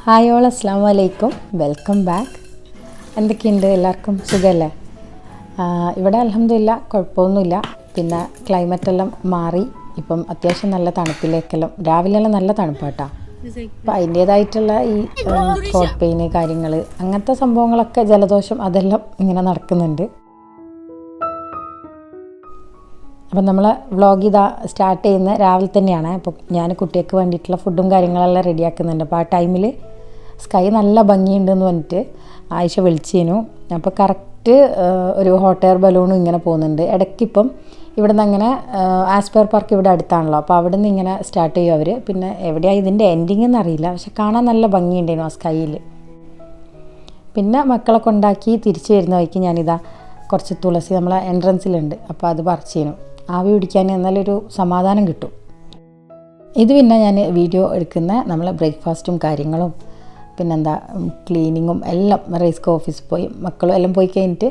Hi all, അസ്സാം വലൈക്കും, welcome back. എന്തൊക്കെയുണ്ട്, എല്ലാവർക്കും സുഖമല്ലേ? ഇവിടെ അൽഹംദുലില്ലാ കുഴപ്പമൊന്നുമില്ല. പിന്നെ ക്ലൈമറ്റെല്ലാം മാറി, ഇപ്പം അത്യാവശ്യം നല്ല തണുപ്പിലേക്കെല്ലാം, രാവിലെല്ലാം നല്ല തണുപ്പാട്ടാ. അപ്പം അതിൻ്റേതായിട്ടുള്ള ഈ ത്രോട്ട് പെയിന് കാര്യങ്ങൾ, അങ്ങനത്തെ സംഭവങ്ങളൊക്കെ, ജലദോഷം, അതെല്ലാം ഇങ്ങനെ നടക്കുന്നുണ്ട്. അപ്പം നമ്മൾ വ്ളോഗ് ഇതാ സ്റ്റാർട്ട് ചെയ്യുന്ന രാവിലെ തന്നെയാണ്. അപ്പോൾ ഞാൻ കുട്ടികൾക്ക് വേണ്ടിയിട്ടുള്ള ഫുഡും കാര്യങ്ങളെല്ലാം റെഡിയാക്കുന്നുണ്ട്. അപ്പോൾ ആ ടൈമിൽ സ്കൈ നല്ല ഭംഗിയുണ്ടെന്ന് പറഞ്ഞിട്ട് ആയിഷ വിളിച്ചേനു. അപ്പോൾ കറക്റ്റ് ഒരു ഹോട്ട് എയർ ബലൂണും ഇങ്ങനെ പോകുന്നുണ്ട്. ഇടയ്ക്കിപ്പം ഇവിടെ നിന്ന് അങ്ങനെ ആസ്പെയർ പാർക്ക് ഇവിടെ അടുത്താണല്ലോ, അപ്പോൾ അവിടെ നിന്ന് ഇങ്ങനെ സ്റ്റാർട്ട് ചെയ്യും അവർ. പിന്നെ എവിടെയാണ് ഇതിൻ്റെ എൻഡിങ് എന്നറിയില്ല, പക്ഷെ കാണാൻ നല്ല ഭംഗിയുണ്ടായിരുന്നു ആ സ്കൈയിൽ. പിന്നെ മക്കളെ കൊണ്ടാക്കി തിരിച്ചു വരുന്ന വഴിക്ക് ഞാനിതാ കുറച്ച് തുളസി നമ്മളെ എൻട്രൻസിലുണ്ട്, അപ്പോൾ അത് പറിച്ചേനു. ആവി പിടിക്കാൻ എന്നാലൊരു സമാധാനം കിട്ടും. ഇത് പിന്നെ ഞാൻ വീഡിയോ എടുക്കുന്ന നമ്മളെ ബ്രേക്ക്ഫാസ്റ്റും കാര്യങ്ങളും പിന്നെന്താ ക്ലീനിങ്ങും എല്ലാം റൈസ്കോ ഓഫീസിൽ പോയി മക്കളും എല്ലാം പോയി കഴിഞ്ഞിട്ട്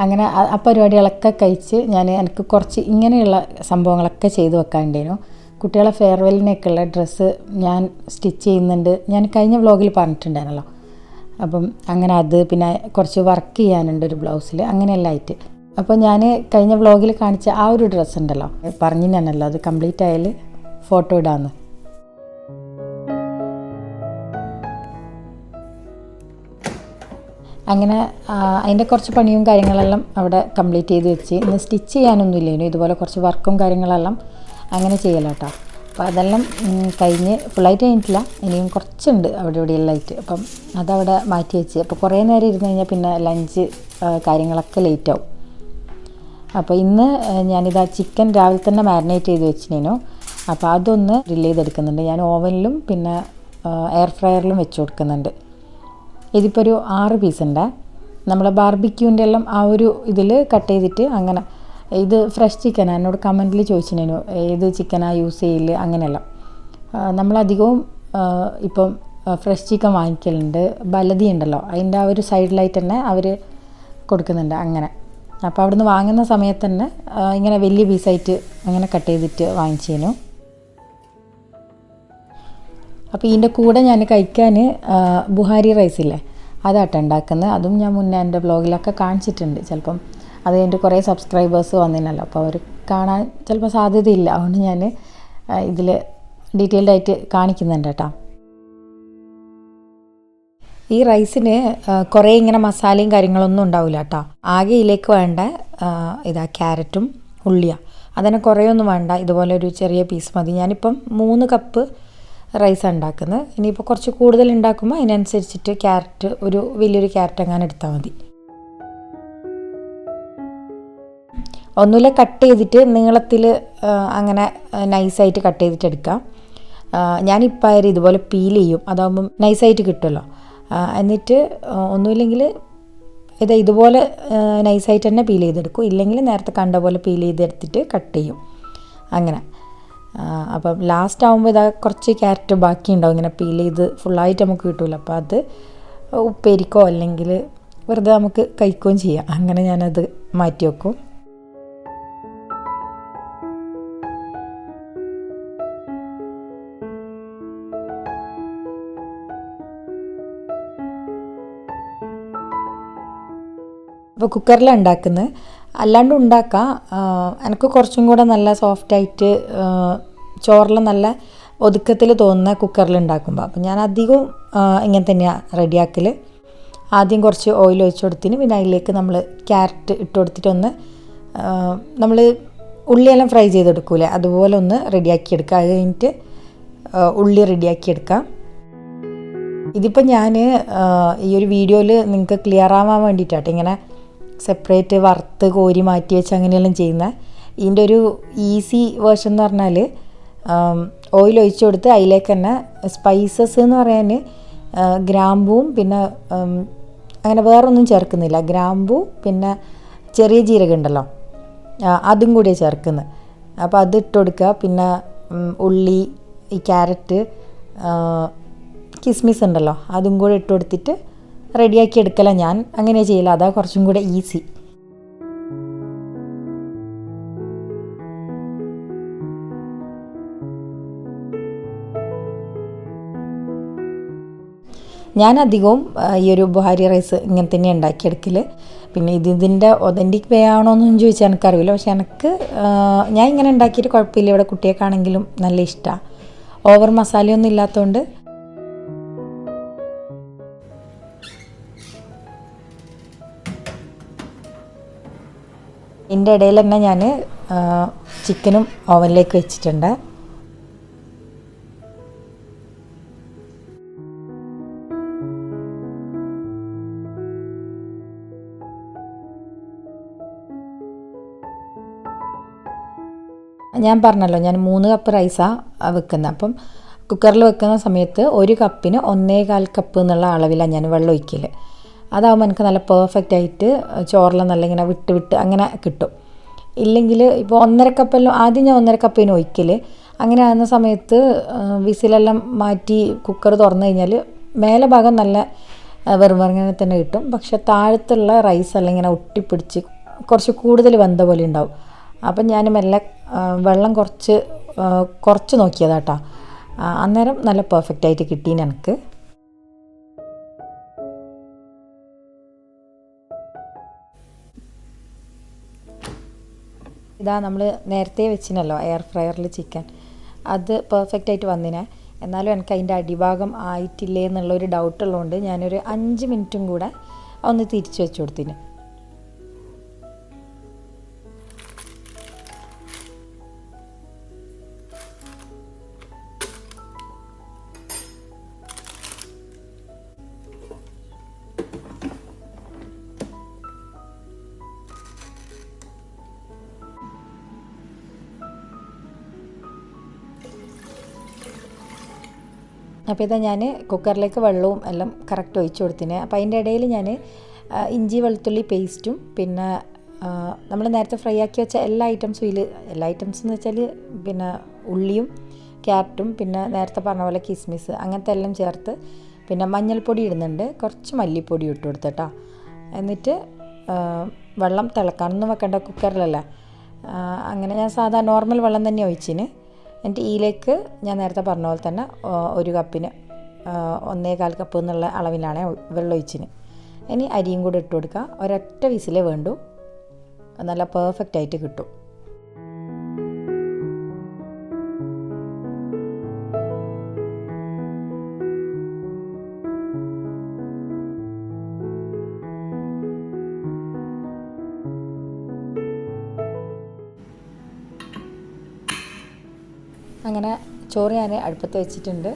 അങ്ങനെ ആ പരിപാടികളൊക്കെ കഴിച്ച് എനിക്ക് കുറച്ച് ഇങ്ങനെയുള്ള സംഭവങ്ങളൊക്കെ ചെയ്ത് വെക്കാനുണ്ടായിരുന്നു. കുട്ടികളെ ഫെയർവെല്ലിനൊക്കെയുള്ള ഡ്രസ്സ് ഞാൻ സ്റ്റിച്ച് ചെയ്യുന്നുണ്ട്, ഞാൻ കഴിഞ്ഞ വ്ളോഗിൽ പറഞ്ഞിട്ടുണ്ടായിരുന്നല്ലോ. അപ്പം അങ്ങനെ അത് പിന്നെ കുറച്ച് വർക്ക് ചെയ്യാനുണ്ട് ഒരു ബ്ലൗസിൽ, അങ്ങനെയെല്ലാം ആയിട്ട്. അപ്പോൾ ഞാൻ കഴിഞ്ഞ വ്ളോഗിൽ കാണിച്ച ആ ഒരു ഡ്രസ്സ് ഉണ്ടല്ലോ, പറഞ്ഞു ഞാനല്ലോ അത് കംപ്ലീറ്റ് ആയാൽ ഫോട്ടോ ഇടാമെന്ന്. അങ്ങനെ അതിൻ്റെ കുറച്ച് പണിയും കാര്യങ്ങളെല്ലാം അവിടെ കംപ്ലീറ്റ് ചെയ്ത് വെച്ച്. ഇന്ന് സ്റ്റിച്ച് ചെയ്യാനൊന്നുമില്ലേനു, ഇതുപോലെ കുറച്ച് വർക്കും കാര്യങ്ങളെല്ലാം അങ്ങനെ ചെയ്യലാട്ടോ. അപ്പോൾ അതെല്ലാം കഴിഞ്ഞ് ഫുള്ളായിട്ട് കഴിഞ്ഞിട്ടില്ല, ഇനിയും കുറച്ചുണ്ട് അവിടെ ഇവിടെ എല്ലാം ആയിട്ട്. അപ്പം അതവിടെ മാറ്റി വെച്ച്. അപ്പോൾ കുറേ നേരം ഇരുന്ന് കഴിഞ്ഞാൽ പിന്നെ ലഞ്ച് കാര്യങ്ങളൊക്കെ ലേറ്റാവും. അപ്പോൾ ഇന്ന് ഞാനിതാ ചിക്കൻ രാവിലെ തന്നെ മാരിനേറ്റ് ചെയ്ത് വെച്ചിനേനു. അപ്പോൾ അതൊന്ന് ഗ്രില്ല് ചെയ്തെടുക്കുന്നുണ്ട്. ഞാൻ ഓവനിലും പിന്നെ എയർ ഫ്രയറിലും വെച്ച് കൊടുക്കുന്നുണ്ട്. ഇതിപ്പോൾ ഒരു 6 പീസുണ്ട്. നമ്മളെ ബാർബിക്യൂൻ്റെ എല്ലാം ആ ഒരു ഇതിൽ കട്ട് ചെയ്തിട്ട് അങ്ങനെ. ഇത് ഫ്രഷ് ചിക്കനാണ്, എന്നോട് കമൻറ്റിൽ ചോദിച്ചിനു ഏത് ചിക്കനാണ് യൂസ് ചെയ്യൽ അങ്ങനെയല്ല. നമ്മളധികവും ഇപ്പം ഫ്രഷ് ചിക്കൻ വാങ്ങിക്കലുണ്ട്. ബലതി ഉണ്ടല്ലോ, അതിൻ്റെ ആ ഒരു സൈഡിലായിട്ട് തന്നെ അവർ കൊടുക്കുന്നുണ്ട് അങ്ങനെ. അപ്പോൾ അവിടുന്ന് വാങ്ങുന്ന സമയത്ത് തന്നെ ഇങ്ങനെ വലിയ പീസായിട്ട് അങ്ങനെ കട്ട് ചെയ്തിട്ട് വാങ്ങിച്ചേനു. അപ്പോൾ ഇതിൻ്റെ കൂടെ ഞാൻ കഴിക്കാൻ ബുഹാരി റൈസില്ലേ, അതാട്ടോ ഉണ്ടാക്കുന്നത്. അതും ഞാൻ മുന്നേ എൻ്റെ ബ്ലോഗിലൊക്കെ കാണിച്ചിട്ടുണ്ട്. ചിലപ്പം അത് കഴിഞ്ഞിട്ട് കുറേ സബ്സ്ക്രൈബേഴ്സ് വന്നിനല്ലോ, അപ്പോൾ അവർ കാണാൻ ചിലപ്പോൾ സാധ്യതയില്ല. അതുകൊണ്ട് ഞാൻ ഇതിൽ ഡീറ്റെയിൽഡായിട്ട് കാണിക്കുന്നുണ്ട് കേട്ടോ. ഈ റൈസിന് കുറേ ഇങ്ങനെ മസാലയും കാര്യങ്ങളൊന്നും ഉണ്ടാവില്ല കേട്ടോ. ആകെ ഇതിലേക്ക് വേണ്ട ഇതാ ക്യാരറ്റും ഉള്ളിയാണ്. അതിനെ കുറേയൊന്നും വേണ്ട, ഇതുപോലെ ഒരു ചെറിയ പീസ് മതി. ഞാനിപ്പം 3 കപ്പ് റൈസാണ് ഉണ്ടാക്കുന്നത്. ഇനിയിപ്പോൾ കുറച്ച് കൂടുതൽ ഉണ്ടാക്കുമ്പോൾ അതിനനുസരിച്ചിട്ട് ക്യാരറ്റ് ഒരു വലിയൊരു ക്യാരറ്റ് അങ്ങനെ എടുത്താൽ മതി. ഒന്നുമില്ല, കട്ട് ചെയ്തിട്ട് നീളത്തിൽ അങ്ങനെ നൈസായിട്ട് കട്ട് ചെയ്തിട്ട് എടുക്കാം. ഞാനിപ്പോൾ ഇതുപോലെ പീൽ ചെയ്യും, അതാകുമ്പം നൈസായിട്ട് കിട്ടുമല്ലോ. എന്നിട്ട് ഒന്നുമില്ലെങ്കിൽ ഇതുപോലെ നൈസായിട്ട് തന്നെ പീൽ ചെയ്തെടുക്കും, ഇല്ലെങ്കിൽ നേരത്തെ കണ്ട പോലെ പീൽ ചെയ്തെടുത്തിട്ട് കട്ട് ചെയ്യും അങ്ങനെ. അപ്പം ലാസ്റ്റ് ആകുമ്പോൾ കുറച്ച് ക്യാരറ്റ് ബാക്കി ഉണ്ടാവും, ഇങ്ങനെ പീൽ ചെയ്ത് ഫുള്ളായിട്ട് നമുക്ക് കിട്ടില്ല. അപ്പോൾ അത് ഉപ്പേരിക്കോ അല്ലെങ്കിൽ വെറുതെ നമുക്ക് കഴിക്കുകയും ചെയ്യാം. അങ്ങനെ ഞാനത് മാറ്റി വെക്കും. അപ്പോൾ കുക്കറിലാണ് ഉണ്ടാക്കുന്നത്. അല്ലാണ്ട് ഉണ്ടാക്കാം, എനിക്ക് കുറച്ചും കൂടെ നല്ല സോഫ്റ്റായിട്ട് ചോറെല്ലാം നല്ല ഒതുക്കത്തിൽ തോന്നുന്ന കുക്കറിൽ ഉണ്ടാക്കുമ്പോൾ. അപ്പം ഞാൻ അധികവും ഇങ്ങനെ തന്നെയാണ് റെഡിയാക്കൽ. ആദ്യം കുറച്ച് ഓയിൽ ഒഴിച്ച് കൊടുത്തിന്, പിന്നെ അതിലേക്ക് നമ്മൾ ക്യാരറ്റ് ഇട്ട് കൊടുത്തിട്ടൊന്ന് നമ്മൾ ഉള്ളിയെല്ലാം ഫ്രൈ ചെയ്തെടുക്കൂലേ, അതുപോലെ ഒന്ന് റെഡിയാക്കിയെടുക്കുക. അത് കഴിഞ്ഞിട്ട് ഉള്ളി റെഡിയാക്കിയെടുക്കാം. ഇതിപ്പോൾ ഞാൻ ഈ ഒരു വീഡിയോയിൽ നിങ്ങൾക്ക് ക്ലിയർ ആവാൻ വേണ്ടിയിട്ടാണ് ഇങ്ങനെ സെപ്പറേറ്റ് വറുത്ത് കോരി മാറ്റി വെച്ച് അങ്ങനെയെല്ലാം ചെയ്യുന്നത്. ഇതിൻ്റെ ഒരു ഈസി വേർഷൻ എന്ന് പറഞ്ഞാൽ ഓയിൽ ഒഴിച്ച് കൊടുത്ത് അതിലേക്ക് തന്നെ സ്പൈസസ് എന്ന് പറയാൻ ഗ്രാമ്പൂവും പിന്നെ അങ്ങനെ വേറൊന്നും ചേർക്കുന്നില്ല. ഗ്രാമ്പൂ പിന്നെ ചെറിയ ജീരകം ഉണ്ടല്ലോ, അതും കൂടിയാണ് ചേർക്കുന്നത്. അപ്പോൾ അത് ഇട്ട് കൊടുക്കുക. പിന്നെ ഉള്ളി, ഈ ക്യാരറ്റ്, കിസ്മിസ് ഉണ്ടല്ലോ, അതും കൂടെ ഇട്ട് കൊടുത്തിട്ട് റെഡിയാക്കി എടുക്കല. ഞാൻ അങ്ങനെ ചെയ്യില്ല, അതാ കുറച്ചും കൂടെ ഈസി. ഞാൻ അധികവും ഈ ഒരു ബുഹാരി റൈസ് ഇങ്ങനെ തന്നെ ഉണ്ടാക്കിയെടുക്കൽ. പിന്നെ ഇതിൻ്റെ ഒതൻറ്റിക് വേ ആണോ എന്നൊന്നും ചോദിച്ചാൽ എനിക്കറിയില്ല. പക്ഷെ എനിക്ക് ഞാൻ ഇങ്ങനെ ഉണ്ടാക്കിയിട്ട് കുഴപ്പമില്ല. ഇവിടെ കുട്ടികൾക്കാണെങ്കിലും നല്ല ഇഷ്ടമാണ്. ഓവർ മസാലയൊന്നും ഇല്ലാത്തതുകൊണ്ട്. ഇതിൻ്റെ ഇടയിൽ തന്നെ ഞാൻ ചിക്കനും ഓവനിലേക്ക് വെച്ചിട്ടുണ്ട്. ഞാൻ പറഞ്ഞല്ലോ ഞാൻ 3 കപ്പ് റൈസാണ് വെക്കുന്നത്. അപ്പം കുക്കറിൽ വെക്കുന്ന സമയത്ത് 1 കപ്പിന് 1.25 കപ്പ് എന്നുള്ള അളവിലാണ് ഞാൻ വെള്ളം ഒഴിക്കൽ. അതാകുമ്പോൾ എനിക്ക് നല്ല പെർഫെക്റ്റ് ആയിട്ട് ചോറെല്ലാം നല്ല ഇങ്ങനെ വിട്ട് അങ്ങനെ കിട്ടും. ഇല്ലെങ്കിൽ ഇപ്പോൾ 1.5 കപ്പെല്ലാം ആദ്യം ഞാൻ 1.5 കപ്പിന് ഒഴിക്കൽ. അങ്ങനെ ആകുന്ന സമയത്ത് വിസിലെല്ലാം മാറ്റി കുക്കർ തുറന്നു കഴിഞ്ഞാൽ മേലെ ഭാഗം നല്ല വെറുമങ്ങനെ തന്നെ കിട്ടും. പക്ഷെ താഴത്തുള്ള റൈസ് എല്ലാം ഇങ്ങനെ ഒട്ടിപ്പിടിച്ച് കുറച്ച് കൂടുതൽ വെന്ത പോലെ ഉണ്ടാവും. അപ്പം ഞാൻ മെല്ലെ വെള്ളം കുറച്ച് നോക്കിയതാട്ടോ. അന്നേരം നല്ല പെർഫെക്റ്റ് ആയിട്ട് കിട്ടീന് എനിക്ക്. ഇതാ നമ്മൾ നേരത്തെ വെച്ചിനല്ലോ എയർ ഫ്രയറിൽ ചിക്കൻ, അത് പെർഫെക്റ്റ് ആയിട്ട് വന്നിനെ. എന്നാലും എനിക്ക് അതിൻ്റെ അടിഭാഗം ആയിട്ടില്ലേ എന്നുള്ളൊരു ഡൗട്ടുള്ളതുകൊണ്ട് ഞാനൊരു 5 മിനിറ്റും കൂടെ ഒന്ന് തിരിച്ച് വെച്ച് കൊടുത്തിന്. അപ്പോൾ ഇതാ ഞാൻ കുക്കറിലേക്ക് വെള്ളവും എല്ലാം കറക്റ്റ് ഒഴിച്ച് കൊടുത്തിന്. അപ്പോൾ അതിൻ്റെ ഇടയിൽ ഞാൻ ഇഞ്ചി വെളുത്തുള്ളി പേസ്റ്റും പിന്നെ നമ്മൾ നേരത്തെ ഫ്രൈ ആക്കി വെച്ച എല്ലാ ഐറ്റംസും എല്ലാ ഐറ്റംസ് എന്ന് വെച്ചാൽ പിന്നെ ഉള്ളിയും ക്യാരറ്റും പിന്നെ നേരത്തെ പറഞ്ഞ പോലെ കിസ്മിസ് അങ്ങനത്തെ എല്ലാം ചേർത്ത് പിന്നെ മഞ്ഞൾപ്പൊടി ഇടുന്നുണ്ട്, കുറച്ച് മല്ലിപ്പൊടി ഇട്ട് കൊടുത്തിട്ടോ. എന്നിട്ട് വെള്ളം തിളക്കാനൊന്നും വെക്കേണ്ട, കുക്കറിലല്ല. അങ്ങനെ ഞാൻ സാധാ നോർമൽ വെള്ളം തന്നെ ഒഴിച്ചിന്. എന്നിട്ട് ഇതിലേക്ക് ഞാൻ നേരത്തെ പറഞ്ഞ പോലെ തന്നെ 1 കപ്പിന് 1.25 കപ്പ് എന്നുള്ള അളവിലാണ് വെള്ളം ഒഴിച്ചിന്. ഇനി അരിയും കൂടെ ഇട്ട് കൊടുക്കുക. ഒരൊറ്റ വിസിലേ വേണ്ടൂ, നല്ല പെർഫെക്റ്റ് ആയിട്ട് കിട്ടും. അങ്ങനെ ചോറ് ഞാൻ അടുപ്പത്ത് വെച്ചിട്ടുണ്ട്.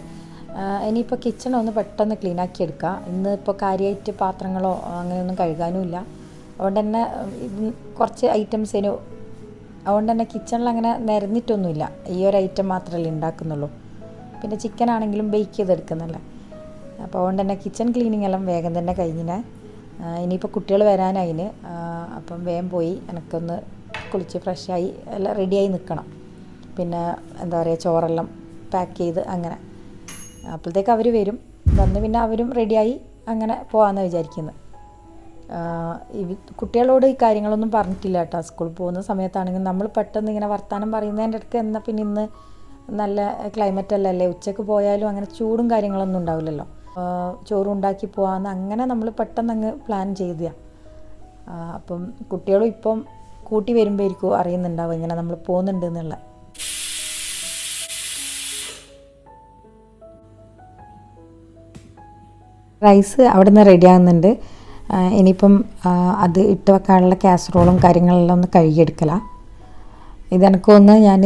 ഇനിയിപ്പോൾ കിച്ചൺ ഒന്ന് പെട്ടെന്ന് ക്ലീനാക്കി എടുക്കുക. ഇന്നിപ്പോൾ കാര്യമായിട്ട് പാത്രങ്ങളോ അങ്ങനെയൊന്നും കഴുകാനുമില്ല. അതുകൊണ്ട് തന്നെ കുറച്ച് ഐറ്റംസിന് അതുകൊണ്ട് തന്നെ കിച്ചണിൽ അങ്ങനെ നിരന്നിട്ടൊന്നുമില്ല. ഈ ഒരു ഐറ്റം മാത്രമല്ലേ ഉണ്ടാക്കുന്നുള്ളൂ. പിന്നെ ചിക്കൻ ആണെങ്കിലും ബേക്ക് ചെയ്തെടുക്കുന്നല്ലേ. അപ്പോൾ അതുകൊണ്ട് തന്നെ കിച്ചൺ ക്ലീനിങ് എല്ലാം വേഗം തന്നെ കഴിഞ്ഞിനെ. ഇനിയിപ്പോൾ കുട്ടികൾ വരാനായിന്. അപ്പം വേഗം പോയി എനിക്കൊന്ന് കുളിച്ച് ഫ്രഷായി എല്ലാം റെഡിയായി നിൽക്കണം. പിന്നെ എന്താ പറയുക, ചോറെല്ലാം പാക്ക് ചെയ്ത് അങ്ങനെ അപ്പോഴത്തേക്ക് അവർ വന്ന് പിന്നെ അവരും റെഡിയായി അങ്ങനെ പോകാമെന്ന് വിചാരിക്കുന്നത്. കുട്ടികളോട് ഈ കാര്യങ്ങളൊന്നും പറഞ്ഞിട്ടില്ല കേട്ടോ. സ്കൂളിൽ പോകുന്ന സമയത്താണെങ്കിൽ നമ്മൾ പെട്ടെന്ന് ഇങ്ങനെ വർത്തമാനം പറയുന്നതിൻ്റെ അടുത്ത് എന്നാൽ പിന്നെ ഇന്ന് നല്ല ക്ലൈമറ്റ് അല്ലല്ലേ, ഉച്ചയ്ക്ക് പോയാലും അങ്ങനെ ചൂടും കാര്യങ്ങളൊന്നും ഉണ്ടാവില്ലല്ലോ, ചോറും ഉണ്ടാക്കി പോകാമെന്ന് അങ്ങനെ നമ്മൾ പെട്ടെന്ന് അങ്ങ് പ്ലാൻ ചെയ്തതാണ്. അപ്പം കുട്ടികളും ഇപ്പം കൂട്ടി വരുമ്പോഴേക്കും അറിയുന്നുണ്ടാവും ഇങ്ങനെ നമ്മൾ പോകുന്നുണ്ട് എന്നുള്ള. റൈസ് അവിടെ നിന്ന് റെഡി ആകുന്നുണ്ട്. ഇനിയിപ്പം അത് ഇട്ട് വെക്കാനുള്ള കാസറോളും കാര്യങ്ങളെല്ലാം ഒന്ന് കഴുകിയെടുക്കലാണ്. ഇതെനക്കൊന്ന് ഞാൻ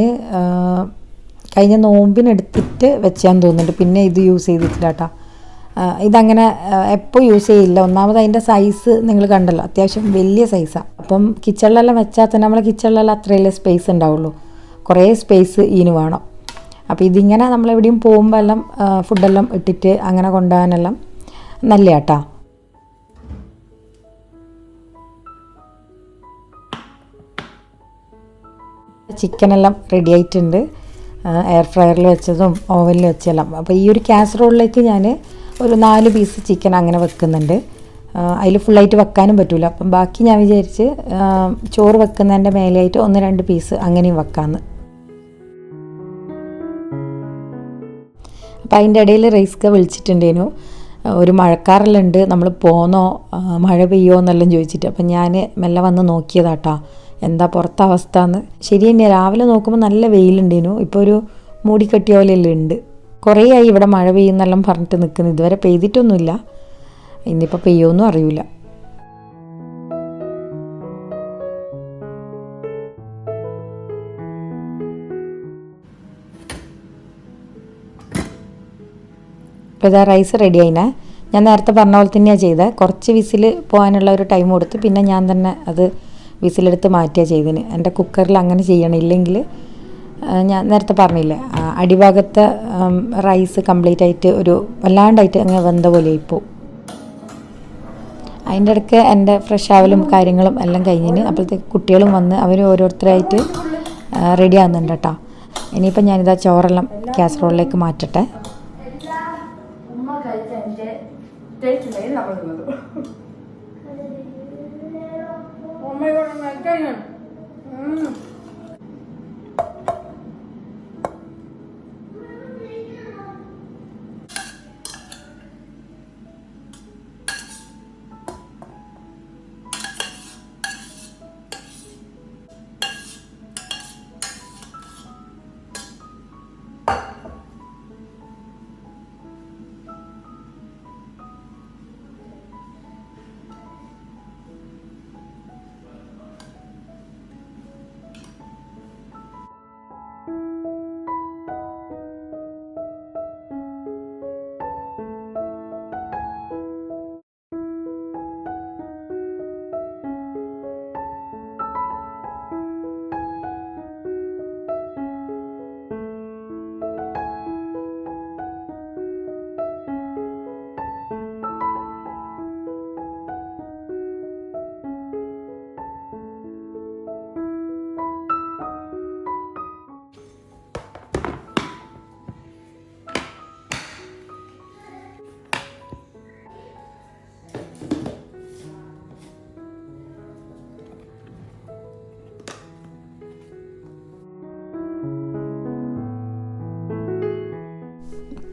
കഴിഞ്ഞ നോമ്പിനെടുത്തിട്ട് വെച്ചാന്ന് തോന്നുന്നുണ്ട്. പിന്നെ ഇത് യൂസ് ചെയ്തിട്ടില്ല കേട്ടോ. ഇതങ്ങനെ എപ്പോൾ യൂസ് ചെയ്യില്ല. ഒന്നാമത് അതിൻ്റെ സൈസ് നിങ്ങൾ കണ്ടല്ലോ, അത്യാവശ്യം വലിയ സൈസാണ്. അപ്പം കിച്ചണിലെല്ലാം വെച്ചാൽ തന്നെ നമ്മളെ കിച്ചണിലെല്ലാം അത്രയല്ലേ സ്പേസ് ഉണ്ടാവുള്ളൂ, കുറേ സ്പേസ് ഇതിന് വേണം. അപ്പോൾ ഇതിങ്ങനെ നമ്മളെവിടെയും പോകുമ്പോൾ എല്ലാം ഫുഡെല്ലാം ഇട്ടിട്ട് അങ്ങനെ കൊണ്ടുപോകാനെല്ലാം നല്ല കേട്ടോ. ചിക്കനെല്ലാം റെഡി ആയിട്ടുണ്ട്, എയർ ഫ്രയറിൽ വെച്ചതും ഓവനിൽ വെച്ചെല്ലാം. അപ്പോൾ ഈ ഒരു കാസറോളിലേക്ക് ഞാൻ ഒരു 4 പീസ് ചിക്കൻ അങ്ങനെ വെക്കുന്നുണ്ട്. അതിൽ ഫുള്ളായിട്ട് വെക്കാനും പറ്റില്ല. അപ്പം ബാക്കി ഞാൻ വിചാരിച്ച് ചോറ് വെക്കുന്നതിൻ്റെ മേലെയായിട്ട് 1-2 പീസ് അങ്ങനെയും വെക്കാമെന്ന്. അപ്പോൾ അതിൻ്റെ ഇടയിൽ റൈസ്ക്ക് വിളിച്ചിട്ടുണ്ടേനു. ഒരു മഴക്കാറെല്ലാം ഉണ്ട്, നമ്മൾ പോന്നോ മഴ പെയ്യോ എന്നെല്ലാം ചോദിച്ചിട്ട്. അപ്പം ഞാൻ മെല്ലെ വന്ന് നോക്കിയതാട്ടാ എന്താ പുറത്തെ അവസ്ഥ എന്ന്. ശരി തന്നെ, രാവിലെ നോക്കുമ്പോൾ നല്ല വെയിലുണ്ടേനു, ഇപ്പോൾ ഒരു മൂടിക്കെട്ടിയ പോലെയെല്ലാം ഉണ്ട്. കുറേ ആയി ഇവിടെ മഴ പെയ്യുന്നെല്ലാം പറഞ്ഞിട്ട് നിൽക്കുന്നു, ഇതുവരെ പെയ്തിട്ടൊന്നുമില്ല. ഇന്നിപ്പോൾ പെയ്യുമെന്നും അറിയില്ല. അപ്പോൾ ഇതാ റൈസ് റെഡി ആയിനെ. ഞാൻ നേരത്തെ പറഞ്ഞ പോലെ തന്നെയാണ് ചെയ്തത്. കുറച്ച് വിസിൽ പോകാനുള്ള ഒരു ടൈം കൊടുത്ത് പിന്നെ ഞാൻ തന്നെ അത് വിസിലെടുത്ത് മാറ്റുകയാണ് ചെയ്തതിന്. എൻ്റെ കുക്കറിൽ അങ്ങനെ ചെയ്യണം, ഇല്ലെങ്കിൽ ഞാൻ നേരത്തെ പറഞ്ഞില്ലേ അടിഭാഗത്തെ റൈസ് കംപ്ലീറ്റ് ആയിട്ട് ഒരു വല്ലാണ്ടായിട്ട് അങ്ങനെ വെന്ത പോലെ ഇപ്പോൾ. അതിൻ്റെ ഇടയ്ക്ക് എൻ്റെ ഫ്രഷ് ആവലും കാര്യങ്ങളും എല്ലാം കഴിഞ്ഞിന്. അപ്പോഴത്തേക്ക് കുട്ടികളും വന്ന് അവർ ഓരോരുത്തരായിട്ട് റെഡി ആകുന്നുണ്ട് കേട്ടോ. ഇനിയിപ്പോൾ ഞാനിതാ ചോറെല്ലാം കാസറോളിലേക്ക് മാറ്റട്ടെ.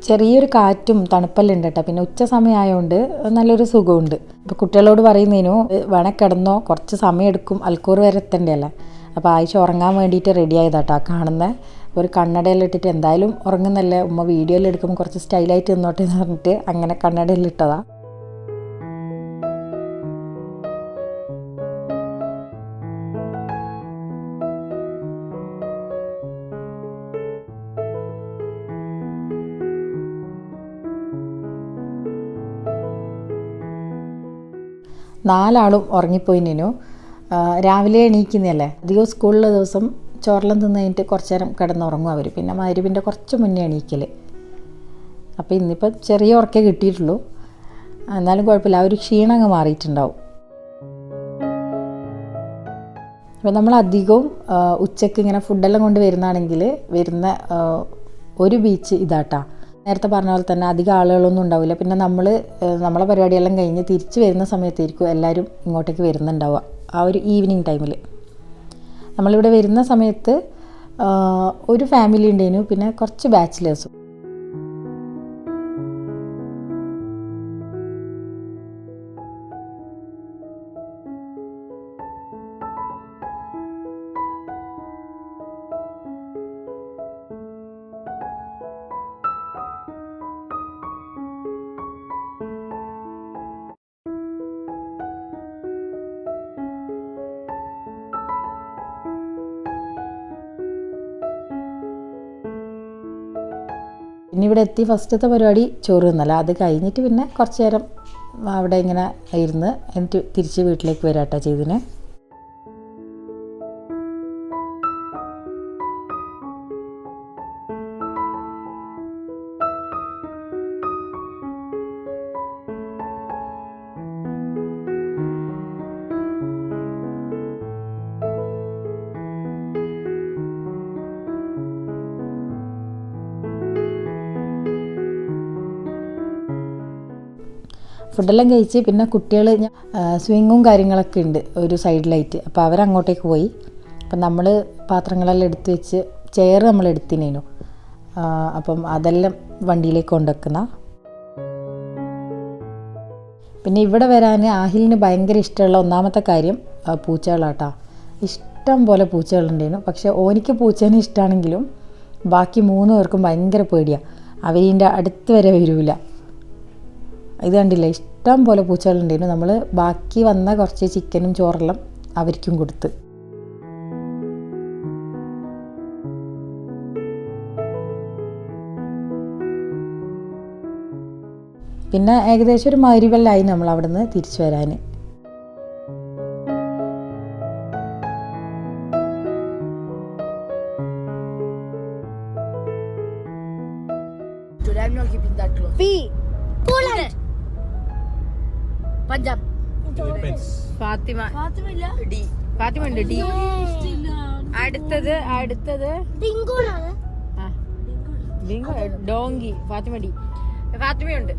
ചെറിയൊരു കാറ്റും തണുപ്പെല്ലാം ഉണ്ട് കേട്ടോ. പിന്നെ ഉച്ച സമയമായതുകൊണ്ട് നല്ലൊരു സുഖമുണ്ട്. ഇപ്പോൾ കുട്ടികളോട് പറയുന്നതിനു വേണേൽ കിടന്നോ, കുറച്ച് സമയം എടുക്കും, അൽക്കൂർ വരെ എത്തേണ്ടതല്ലേ. അപ്പോൾ ആഴ്ച ഉറങ്ങാൻ വേണ്ടിയിട്ട് റെഡി ആയതാട്ടോ. കാണുന്ന ഒരു കണ്ണടയെല്ലാം ഇട്ടിട്ട് എന്തായാലും ഉറങ്ങുന്നല്ലേ, ഉമ്മ വീഡിയോയിൽ എടുക്കുമ്പോൾ കുറച്ച് സ്റ്റൈലായിട്ട് നിന്നോട്ടെ എന്ന് പറഞ്ഞിട്ട് അങ്ങനെ കണ്ണടയെല്ലാം ഇട്ടതാണ്. നാലാളും ഉറങ്ങിപ്പോയിനു. രാവിലെ എണീക്കുന്നതല്ലേ, അധികം സ്കൂളിലെ ദിവസം ചോറെല്ലാം തിന്ന് കഴിഞ്ഞിട്ട് കുറച്ച് നേരം കിടന്നുറങ്ങും അവർ. പിന്നെ മഗ്‌രിബിൻ്റെ കുറച്ച് മുന്നേ എണീക്കൽ. അപ്പോൾ ഇന്നിപ്പോൾ ചെറിയ ഉറക്കേ കിട്ടിയിട്ടുള്ളൂ, എന്നാലും കുഴപ്പമില്ല, ആ ഒരു ക്ഷീണം അങ്ങ് മാറിയിട്ടുണ്ടാവും. അപ്പോൾ നമ്മളധികവും ഉച്ചയ്ക്ക് ഇങ്ങനെ ഫുഡെല്ലാം കൊണ്ട് വരുന്നതാണെങ്കിൽ വരുന്ന ഒരു ബീച്ച് ഇതാട്ടാ. നേരത്തെ പറഞ്ഞ പോലെ തന്നെ അധികം ആളുകളൊന്നും ഉണ്ടാവില്ല. പിന്നെ നമ്മളെ പരിപാടിയെല്ലാം കഴിഞ്ഞ് തിരിച്ച് വരുന്ന സമയത്തായിരിക്കും എല്ലാവരും ഇങ്ങോട്ടേക്ക് വരുന്നുണ്ടാവുക. ആ ഒരു ഈവനിങ് ടൈമിൽ നമ്മളിവിടെ വരുന്ന സമയത്ത് ഒരു ഫാമിലി ഉണ്ടായിരുന്നു, പിന്നെ കുറച്ച് ബാച്ചിലേഴ്സും. പിന്നെ ഇവിടെ എത്തി ഫസ്റ്റത്തെ പരിപാടി ചോറ് തിന്നല. അത് കഴിഞ്ഞിട്ട് പിന്നെ കുറച്ച് നേരം അവിടെ ഇങ്ങനെ ഇരുന്ന് എന്നിട്ട് തിരിച്ച് വീട്ടിലേക്ക് വരാട്ടോ ചെയ്തിന്. ഫുഡെല്ലാം കഴിച്ച് പിന്നെ കുട്ടികൾ സ്വിങ്ങും കാര്യങ്ങളൊക്കെ ഉണ്ട് ഒരു സൈഡിലായിട്ട്. അപ്പോൾ അവരങ്ങോട്ടേക്ക് പോയി. അപ്പം നമ്മൾ പാത്രങ്ങളെല്ലാം എടുത്ത് വെച്ച് ചെയർ നമ്മൾ എടുത്തിനേനു. അപ്പം അതെല്ലാം വണ്ടിയിലേക്ക് കൊണ്ടുവെക്കുന്ന. പിന്നെ ഇവിടെ വരാൻ ആഹിലിന് ഭയങ്കര ഇഷ്ടമുള്ള ഒന്നാമത്തെ കാര്യം പൂച്ചകളാട്ടോ. ഇഷ്ടം പോലെ പൂച്ചകളുണ്ടായിരുന്നു. പക്ഷേ ഓനിക്ക് പൂച്ചേനെ ഇഷ്ടമാണെങ്കിലും ബാക്കി 3 പേർക്കും ഭയങ്കര പേടിയാണ്. അവരിൻ്റെ അടുത്ത് വരെ വരില്ല. ഇത് കണ്ടില്ല, ഇഷ്ടം പോലെ പൂച്ചകളുണ്ടായിരുന്നു. നമ്മൾ ബാക്കി വന്ന കുറച്ച് ചിക്കനും ചോറെല്ലാം അവർക്കും കൊടുത്ത്. പിന്നെ ഏകദേശം ഒരു മഗ്‌രിബെല്ലായി നമ്മൾ അവിടെ നിന്ന് തിരിച്ചു വരാൻ. അടുത്തത് ഡോങ്കി ഫാത്തിമ ഡി. ഫാത്തിമയുണ്ട്.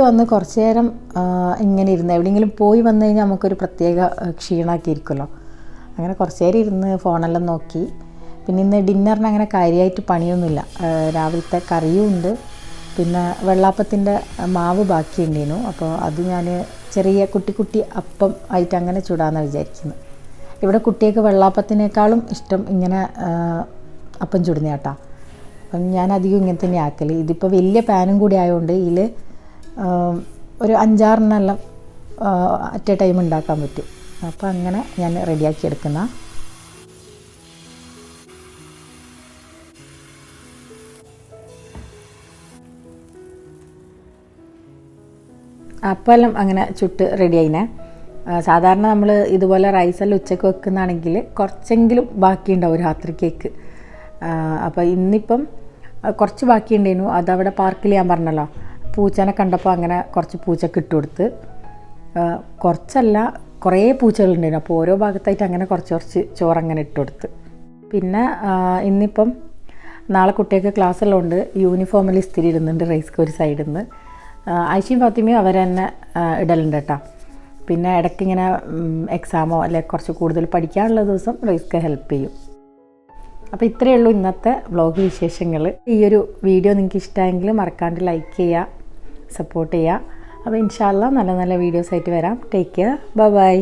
വന്ന് കുറച്ച് നേരം ഇങ്ങനെ ഇരുന്ന് എവിടെയെങ്കിലും പോയി വന്നു കഴിഞ്ഞാൽ നമുക്കൊരു പ്രത്യേക ക്ഷീണമൊക്കെ ഇരിക്കുമല്ലോ. അങ്ങനെ കുറച്ച് നേരം ഇരുന്ന് ഫോണെല്ലാം നോക്കി. പിന്നെ ഇന്ന് ഡിന്നറിന് അങ്ങനെ കാര്യമായിട്ട് പണിയൊന്നുമില്ല. രാവിലത്തെ കറിയും ഉണ്ട്, പിന്നെ വെള്ളാപ്പത്തിൻ്റെ മാവ് ബാക്കിയുണ്ടായിരുന്നു. അപ്പോൾ അത് ഞാൻ ചെറിയ കുട്ടി അപ്പം ആയിട്ട് അങ്ങനെ ചുടാമെന്നാണ് വിചാരിക്കുന്നത്. ഇവിടെ കുട്ടികൾക്ക് വെള്ളാപ്പത്തിനേക്കാളും ഇഷ്ടം ഇങ്ങനെ അപ്പം ചുടുന്ന കേട്ടോ. അപ്പം ഞാൻ അധികം ഇങ്ങനെ തന്നെ ആക്കൽ. ഇതിപ്പോൾ വലിയ പാനും കൂടി ആയതുകൊണ്ട് ഇതിൽ ഒരു 5-6 അറ്റ് എ ടൈം ഉണ്ടാക്കാൻ പറ്റും. അപ്പോൾ അങ്ങനെ ഞാൻ റെഡിയാക്കി എടുക്കുന്ന. അപ്പെല്ലാം അങ്ങനെ ചുട്ട് റെഡിയായിനെ. സാധാരണ നമ്മൾ ഇതുപോലെ റൈസെല്ലാം ഉച്ചയ്ക്ക് വെക്കുന്നതാണെങ്കിൽ കുറച്ചെങ്കിലും ബാക്കിയുണ്ടാവും രാത്രിക്കേക്ക്. അപ്പോൾ ഇന്നിപ്പം കുറച്ച് ബാക്കിയുണ്ടായിരുന്നു. അതവിടെ പാർക്കിൽ ഞാൻ പറഞ്ഞല്ലോ, പൂച്ചനെ കണ്ടപ്പോൾ അങ്ങനെ കുറച്ച് പൂച്ചക്ക് ഇട്ട് കൊടുത്ത്. കുറച്ചല്ല, കുറേ പൂച്ചകളുണ്ടായിരുന്നു. അപ്പോൾ ഓരോ ഭാഗത്തായിട്ട് അങ്ങനെ കുറച്ച് ചോറങ്ങനെ ഇട്ട് കൊടുത്ത്. പിന്നെ ഇന്നിപ്പം നാളെ കുട്ടികൾക്ക് ക്ലാസ്സെല്ലാം ഉണ്ട്. യൂണിഫോമിൽ ഇസ്തിരി ഇടുന്നുണ്ട് റൈസ്ക്ക് ഒരു സൈഡിൽ നിന്ന്. ആയിഷയും ഫാത്തിമയും അവർ തന്നെ ഇടലുണ്ട് കേട്ടോ. പിന്നെ ഇടയ്ക്ക് ഇങ്ങനെ എക്സാമോ അല്ലെങ്കിൽ കുറച്ച് കൂടുതൽ പഠിക്കാനുള്ള ദിവസം റൈസ്ക്ക് ഹെൽപ്പ് ചെയ്യും. അപ്പോൾ ഇത്രയേ ഉള്ളൂ ഇന്നത്തെ വ്ളോഗ് വിശേഷങ്ങൾ. ഈ ഒരു വീഡിയോ നിങ്ങൾക്ക് ഇഷ്ടമായെങ്കിൽ മറക്കാണ്ട് ലൈക്ക് ചെയ്യുക, സപ്പോർട്ട് ചെയ്യുക. അപ്പോൾ ഇൻഷാ അല്ലാഹ് നല്ല നല്ല വീഡിയോസ് ആയിട്ട് വരാം. Take care, by.